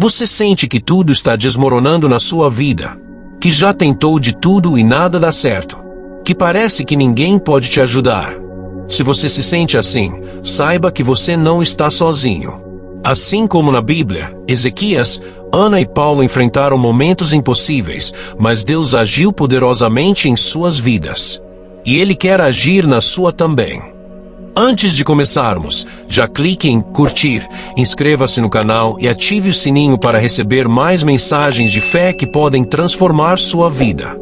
Você sente que tudo está desmoronando na sua vida, que já tentou de tudo e nada dá certo, que parece que ninguém pode te ajudar. Se você se sente assim, saiba que você não está sozinho. Assim como na Bíblia, Ezequias, Ana e Paulo enfrentaram momentos impossíveis, mas Deus agiu poderosamente em suas vidas. E Ele quer agir na sua também. Antes de começarmos, já clique em curtir, inscreva-se no canal e ative o sininho para receber mais mensagens de fé que podem transformar sua vida.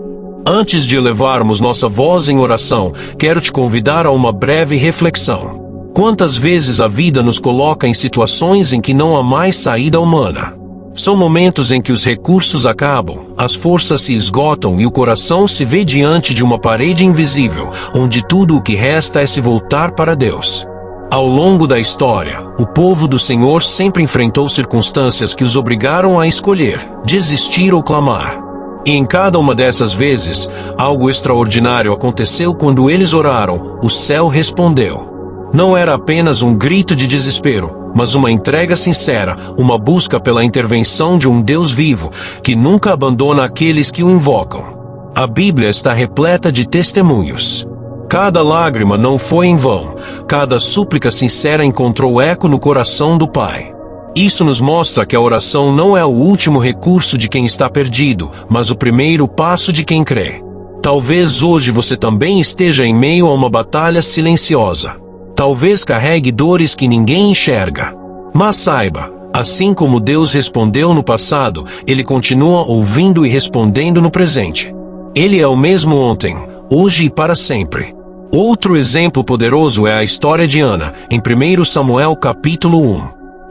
Antes de elevarmos nossa voz em oração, quero te convidar a uma breve reflexão. Quantas vezes a vida nos coloca em situações em que não há mais saída humana? São momentos em que os recursos acabam, as forças se esgotam e o coração se vê diante de uma parede invisível, onde tudo o que resta é se voltar para Deus. Ao longo da história, o povo do Senhor sempre enfrentou circunstâncias que os obrigaram a escolher, desistir ou clamar. E em cada uma dessas vezes, algo extraordinário aconteceu quando eles oraram, o céu respondeu. Não era apenas um grito de desespero, mas uma entrega sincera, uma busca pela intervenção de um Deus vivo, que nunca abandona aqueles que o invocam. A Bíblia está repleta de testemunhos. Cada lágrima não foi em vão, cada súplica sincera encontrou eco no coração do Pai. Isso nos mostra que a oração não é o último recurso de quem está perdido, mas o primeiro passo de quem crê. Talvez hoje você também esteja em meio a uma batalha silenciosa. Talvez carregue dores que ninguém enxerga. Mas saiba, assim como Deus respondeu no passado, Ele continua ouvindo e respondendo no presente. Ele é o mesmo ontem, hoje e para sempre. Outro exemplo poderoso é a história de Ana, em 1 Samuel capítulo 1.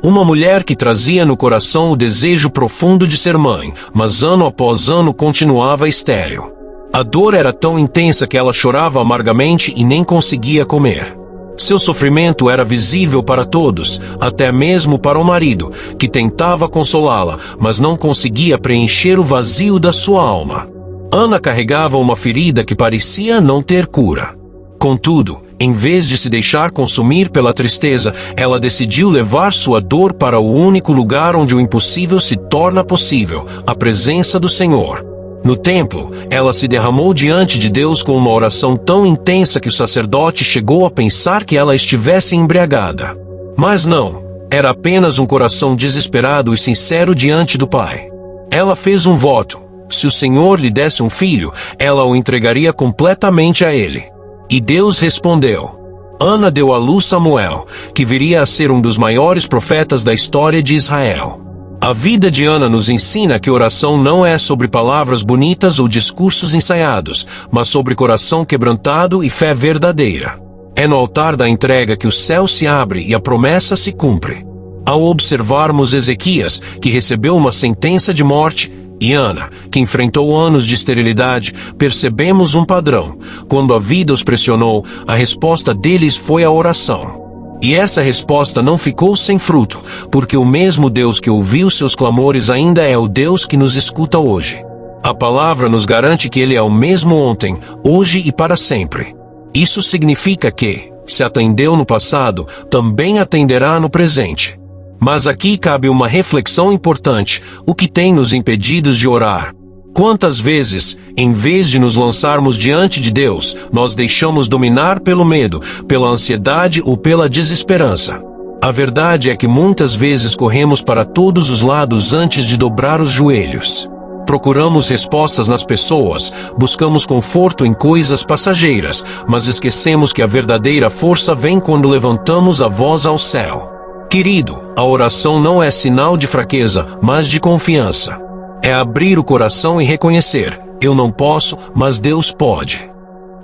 Uma mulher que trazia no coração o desejo profundo de ser mãe, mas ano após ano continuava estéril. A dor era tão intensa que ela chorava amargamente e nem conseguia comer. Seu sofrimento era visível para todos, até mesmo para o marido, que tentava consolá-la, mas não conseguia preencher o vazio da sua alma. Ana carregava uma ferida que parecia não ter cura. Contudo, em vez de se deixar consumir pela tristeza, ela decidiu levar sua dor para o único lugar onde o impossível se torna possível, a presença do Senhor. No templo, ela se derramou diante de Deus com uma oração tão intensa que o sacerdote chegou a pensar que ela estivesse embriagada. Mas não, era apenas um coração desesperado e sincero diante do Pai. Ela fez um voto: se o Senhor lhe desse um filho, ela o entregaria completamente a ele. E Deus respondeu. Ana deu à luz Samuel, que viria a ser um dos maiores profetas da história de Israel. A vida de Ana nos ensina que oração não é sobre palavras bonitas ou discursos ensaiados, mas sobre coração quebrantado e fé verdadeira. É no altar da entrega que o céu se abre e a promessa se cumpre. Ao observarmos Ezequias, que recebeu uma sentença de morte, e Ana, que enfrentou anos de esterilidade, percebemos um padrão. Quando a vida os pressionou, a resposta deles foi a oração. E essa resposta não ficou sem fruto, porque o mesmo Deus que ouviu seus clamores ainda é o Deus que nos escuta hoje. A palavra nos garante que Ele é o mesmo ontem, hoje e para sempre. Isso significa que, se atendeu no passado, também atenderá no presente. Mas aqui cabe uma reflexão importante: o que tem nos impedido de orar? Quantas vezes, em vez de nos lançarmos diante de Deus, nós deixamos dominar pelo medo, pela ansiedade ou pela desesperança? A verdade é que muitas vezes corremos para todos os lados antes de dobrar os joelhos. Procuramos respostas nas pessoas, buscamos conforto em coisas passageiras, mas esquecemos que a verdadeira força vem quando levantamos a voz ao céu. Querido, a oração não é sinal de fraqueza, mas de confiança. É abrir o coração e reconhecer: eu não posso, mas Deus pode.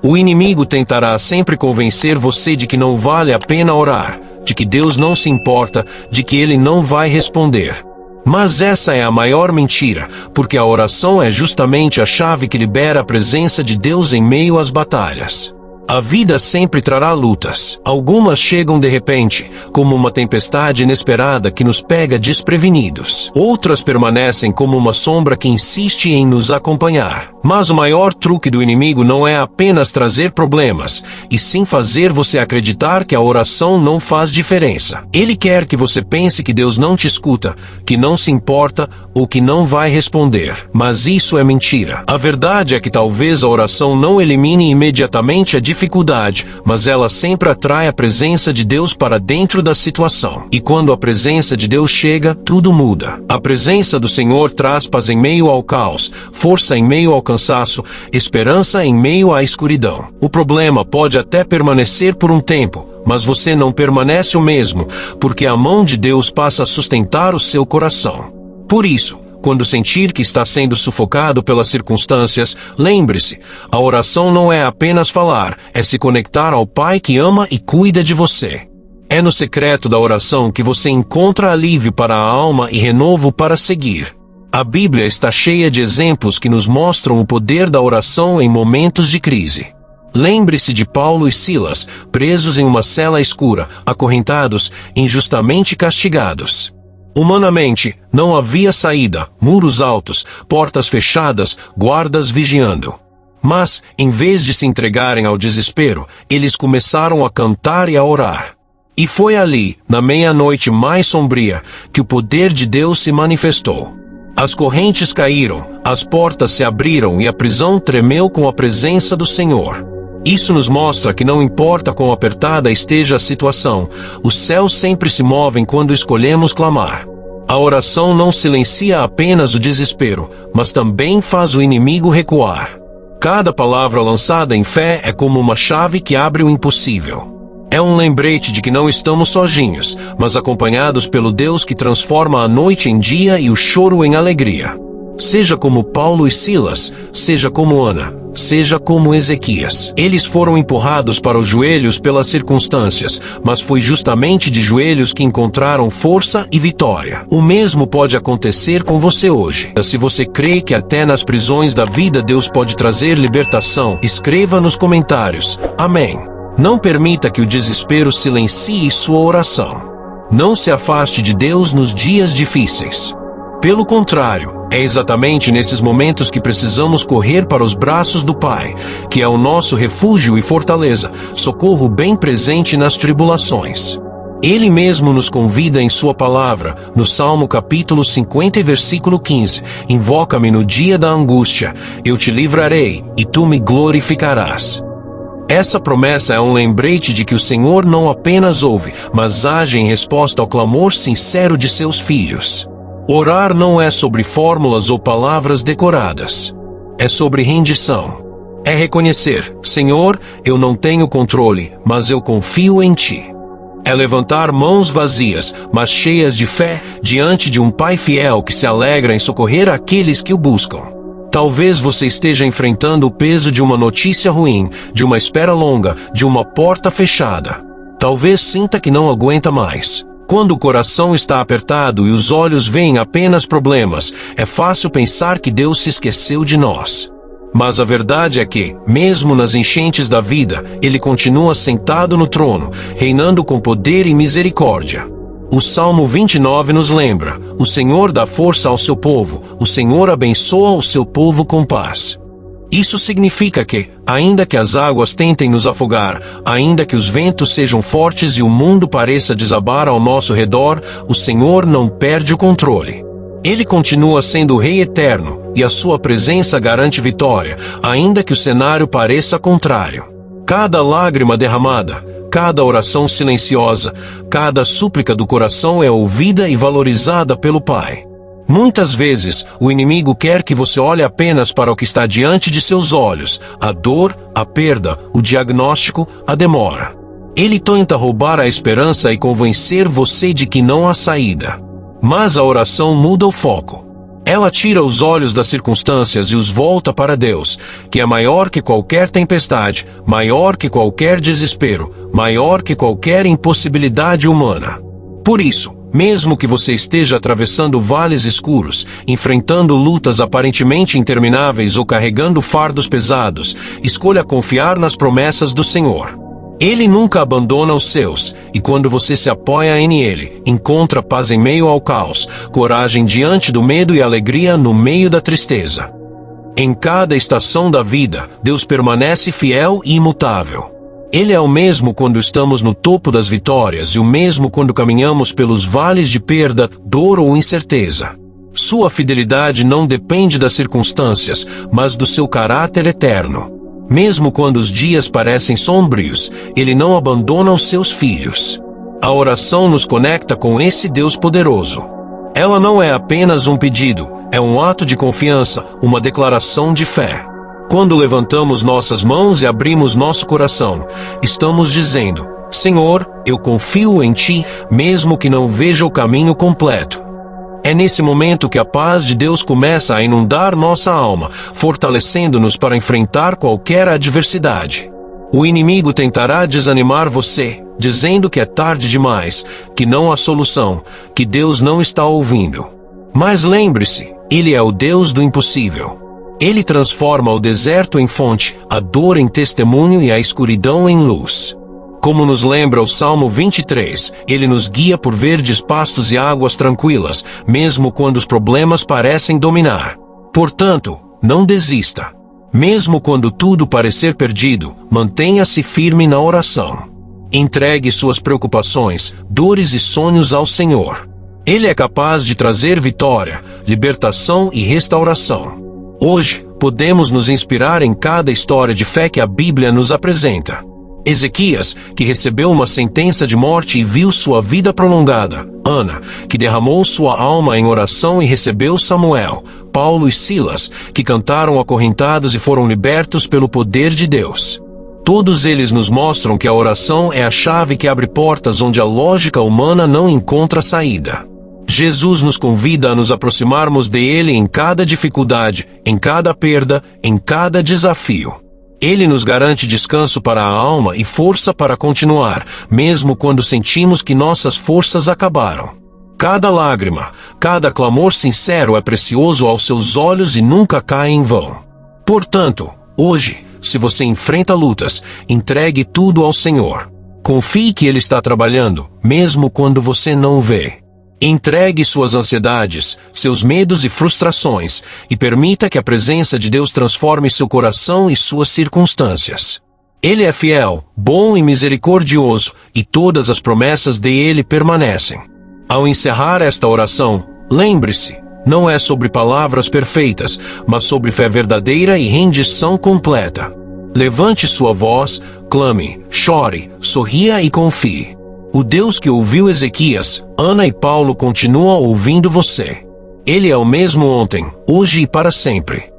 O inimigo tentará sempre convencer você de que não vale a pena orar, de que Deus não se importa, de que Ele não vai responder. Mas essa é a maior mentira, porque a oração é justamente a chave que libera a presença de Deus em meio às batalhas. A vida sempre trará lutas. Algumas chegam de repente, como uma tempestade inesperada que nos pega desprevenidos. Outras permanecem como uma sombra que insiste em nos acompanhar. Mas o maior truque do inimigo não é apenas trazer problemas, e sim fazer você acreditar que a oração não faz diferença. Ele quer que você pense que Deus não te escuta, que não se importa ou que não vai responder. Mas isso é mentira. A verdade é que talvez a oração não elimine imediatamente a dificuldade, mas ela sempre atrai a presença de Deus para dentro da situação. E quando a presença de Deus chega, tudo muda. A presença do Senhor traz paz em meio ao caos, força em meio ao cansaço, esperança em meio à escuridão. O problema pode até permanecer por um tempo, mas você não permanece o mesmo, porque a mão de Deus passa a sustentar o seu coração. Por isso, quando sentir que está sendo sufocado pelas circunstâncias, lembre-se, a oração não é apenas falar, é se conectar ao Pai que ama e cuida de você. É no secreto da oração que você encontra alívio para a alma e renovo para seguir. A Bíblia está cheia de exemplos que nos mostram o poder da oração em momentos de crise. Lembre-se de Paulo e Silas, presos em uma cela escura, acorrentados, injustamente castigados. Humanamente, não havia saída, muros altos, portas fechadas, guardas vigiando. Mas, em vez de se entregarem ao desespero, eles começaram a cantar e a orar. E foi ali, na meia-noite mais sombria, que o poder de Deus se manifestou. As correntes caíram, as portas se abriram e a prisão tremeu com a presença do Senhor. Isso nos mostra que não importa quão apertada esteja a situação, os céus sempre se movem quando escolhemos clamar. A oração não silencia apenas o desespero, mas também faz o inimigo recuar. Cada palavra lançada em fé é como uma chave que abre o impossível. É um lembrete de que não estamos sozinhos, mas acompanhados pelo Deus que transforma a noite em dia e o choro em alegria. Seja como Paulo e Silas, seja como Ana, seja como Ezequias. Eles foram empurrados para os joelhos pelas circunstâncias, mas foi justamente de joelhos que encontraram força e vitória. O mesmo pode acontecer com você hoje. Se você crê que até nas prisões da vida Deus pode trazer libertação, escreva nos comentários. Amém. Não permita que o desespero silencie sua oração. Não se afaste de Deus nos dias difíceis. Pelo contrário, é exatamente nesses momentos que precisamos correr para os braços do Pai, que é o nosso refúgio e fortaleza, socorro bem presente nas tribulações. Ele mesmo nos convida em sua palavra, no Salmo capítulo 50 versículo 15, invoca-me no dia da angústia, eu te livrarei, e tu me glorificarás. Essa promessa é um lembrete de que o Senhor não apenas ouve, mas age em resposta ao clamor sincero de seus filhos. Orar não é sobre fórmulas ou palavras decoradas. É sobre rendição. É reconhecer, Senhor, eu não tenho controle, mas eu confio em Ti. É levantar mãos vazias, mas cheias de fé, diante de um Pai fiel que se alegra em socorrer aqueles que o buscam. Talvez você esteja enfrentando o peso de uma notícia ruim, de uma espera longa, de uma porta fechada. Talvez sinta que não aguenta mais. Quando o coração está apertado e os olhos veem apenas problemas, é fácil pensar que Deus se esqueceu de nós. Mas a verdade é que, mesmo nas enchentes da vida, Ele continua sentado no trono, reinando com poder e misericórdia. O Salmo 29 nos lembra: o Senhor dá força ao seu povo, o Senhor abençoa o seu povo com paz. Isso significa que, ainda que as águas tentem nos afogar, ainda que os ventos sejam fortes e o mundo pareça desabar ao nosso redor, o Senhor não perde o controle. Ele continua sendo o Rei eterno, e a sua presença garante vitória, ainda que o cenário pareça contrário. Cada lágrima derramada, cada oração silenciosa, cada súplica do coração é ouvida e valorizada pelo Pai. Muitas vezes, o inimigo quer que você olhe apenas para o que está diante de seus olhos, a dor, a perda, o diagnóstico, a demora. Ele tenta roubar a esperança e convencer você de que não há saída. Mas a oração muda o foco. Ela tira os olhos das circunstâncias e os volta para Deus, que é maior que qualquer tempestade, maior que qualquer desespero, maior que qualquer impossibilidade humana. Por isso, Mesmo que você esteja atravessando vales escuros, enfrentando lutas aparentemente intermináveis ou carregando fardos pesados, escolha confiar nas promessas do Senhor. Ele nunca abandona os seus, e quando você se apoia em Ele, encontra paz em meio ao caos, coragem diante do medo e alegria no meio da tristeza. Em cada estação da vida, Deus permanece fiel e imutável. Ele é o mesmo quando estamos no topo das vitórias e o mesmo quando caminhamos pelos vales de perda, dor ou incerteza. Sua fidelidade não depende das circunstâncias, mas do seu caráter eterno. Mesmo quando os dias parecem sombrios, Ele não abandona os seus filhos. A oração nos conecta com esse Deus poderoso. Ela não é apenas um pedido, é um ato de confiança, uma declaração de fé. Quando levantamos nossas mãos e abrimos nosso coração, estamos dizendo: Senhor, eu confio em Ti, mesmo que não veja o caminho completo. É nesse momento que a paz de Deus começa a inundar nossa alma, fortalecendo-nos para enfrentar qualquer adversidade. O inimigo tentará desanimar você, dizendo que é tarde demais, que não há solução, que Deus não está ouvindo. Mas lembre-se, Ele é o Deus do impossível. Ele transforma o deserto em fonte, a dor em testemunho e a escuridão em luz. Como nos lembra o Salmo 23, Ele nos guia por verdes pastos e águas tranquilas, mesmo quando os problemas parecem dominar. Portanto, não desista. Mesmo quando tudo parecer perdido, mantenha-se firme na oração. Entregue suas preocupações, dores e sonhos ao Senhor. Ele é capaz de trazer vitória, libertação e restauração. Hoje, podemos nos inspirar em cada história de fé que a Bíblia nos apresenta. Ezequias, que recebeu uma sentença de morte e viu sua vida prolongada. Ana, que derramou sua alma em oração e recebeu Samuel. Paulo e Silas, que cantaram acorrentados e foram libertos pelo poder de Deus. Todos eles nos mostram que a oração é a chave que abre portas onde a lógica humana não encontra saída. Jesus nos convida a nos aproximarmos dele em cada dificuldade, em cada perda, em cada desafio. Ele nos garante descanso para a alma e força para continuar, mesmo quando sentimos que nossas forças acabaram. Cada lágrima, cada clamor sincero é precioso aos seus olhos e nunca cai em vão. Portanto, hoje, se você enfrenta lutas, entregue tudo ao Senhor. Confie que Ele está trabalhando, mesmo quando você não vê. Entregue suas ansiedades, seus medos e frustrações, e permita que a presença de Deus transforme seu coração e suas circunstâncias. Ele é fiel, bom e misericordioso, e todas as promessas dele permanecem. Ao encerrar esta oração, lembre-se, não é sobre palavras perfeitas, mas sobre fé verdadeira e rendição completa. Levante sua voz, clame, chore, sorria e confie. O Deus que ouviu Ezequias, Ana e Paulo continua ouvindo você. Ele é o mesmo ontem, hoje e para sempre.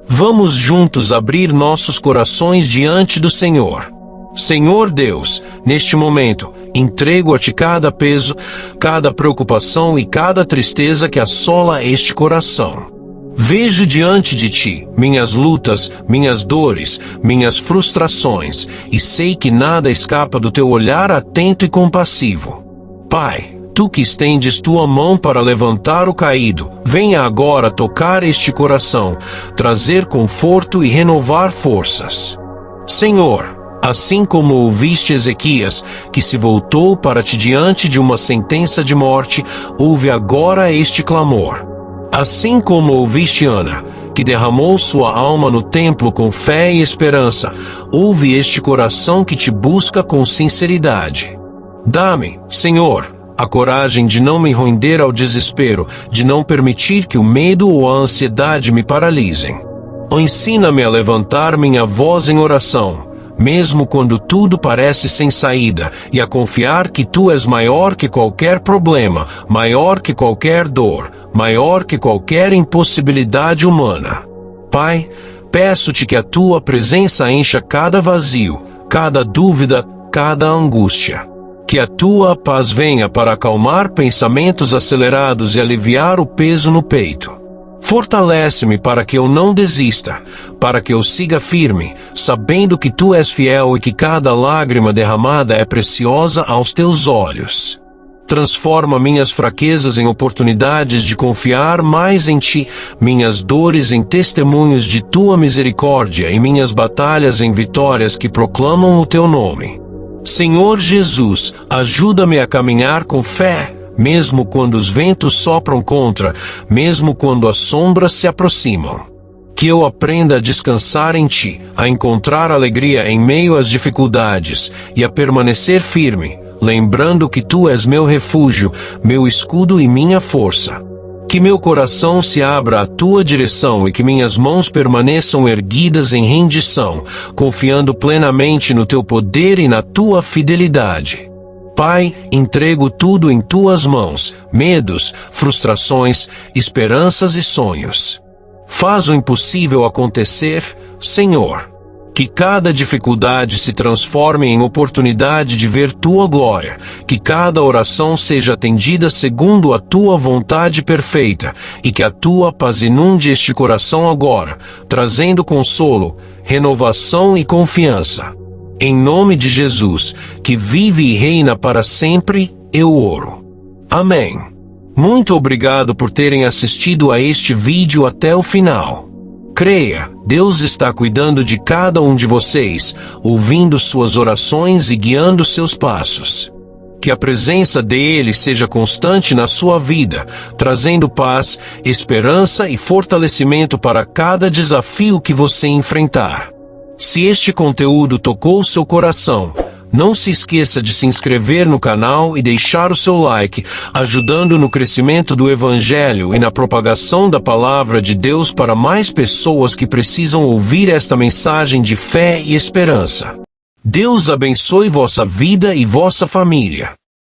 Vamos juntos abrir nossos corações diante do Senhor. Senhor Deus, neste momento, entrego a Ti cada peso, cada preocupação e cada tristeza que assola este coração. Vejo diante de Ti minhas lutas, minhas dores, minhas frustrações, e sei que nada escapa do Teu olhar atento e compassivo. Pai, Tu que estendes Tua mão para levantar o caído, venha agora tocar este coração, trazer conforto e renovar forças. Senhor, assim como ouviste Ezequias, que se voltou para Ti diante de uma sentença de morte, ouve agora este clamor. Assim como ouviste Ana, que derramou sua alma no templo com fé e esperança, ouve este coração que Te busca com sinceridade. Dá-me, Senhor, a coragem de não me render ao desespero, de não permitir que o medo ou a ansiedade me paralisem. Ensina-me a levantar minha voz em oração, mesmo quando tudo parece sem saída, e a confiar que Tu és maior que qualquer problema, maior que qualquer dor, maior que qualquer impossibilidade humana. Pai, peço-Te que a Tua presença encha cada vazio, cada dúvida, cada angústia. Que a Tua paz venha para acalmar pensamentos acelerados e aliviar o peso no peito. Fortalece-me para que eu não desista, para que eu siga firme, sabendo que Tu és fiel e que cada lágrima derramada é preciosa aos Teus olhos. Transforma minhas fraquezas em oportunidades de confiar mais em Ti, minhas dores em testemunhos de Tua misericórdia e minhas batalhas em vitórias que proclamam o Teu nome. Senhor Jesus, ajuda-me a caminhar com fé, mesmo quando os ventos sopram contra, mesmo quando as sombras se aproximam. Que eu aprenda a descansar em Ti, a encontrar alegria em meio às dificuldades e a permanecer firme, lembrando que Tu és meu refúgio, meu escudo e minha força. Que meu coração se abra à Tua direção e que minhas mãos permaneçam erguidas em rendição, confiando plenamente no Teu poder e na Tua fidelidade. Pai, entrego tudo em Tuas mãos, medos, frustrações, esperanças e sonhos. Faz o impossível acontecer, Senhor. Que cada dificuldade se transforme em oportunidade de ver Tua glória, que cada oração seja atendida segundo a Tua vontade perfeita, e que a Tua paz inunde este coração agora, trazendo consolo, renovação e confiança. Em nome de Jesus, que vive e reina para sempre, eu oro. Amém. Muito obrigado por terem assistido a este vídeo até o final. Creia, Deus está cuidando de cada um de vocês, ouvindo suas orações e guiando seus passos. Que a presença dele seja constante na sua vida, trazendo paz, esperança e fortalecimento para cada desafio que você enfrentar. Se este conteúdo tocou seu coração, não se esqueça de se inscrever no canal e deixar o seu like, ajudando no crescimento do Evangelho e na propagação da Palavra de Deus para mais pessoas que precisam ouvir esta mensagem de fé e esperança. Deus abençoe vossa vida e vossa família.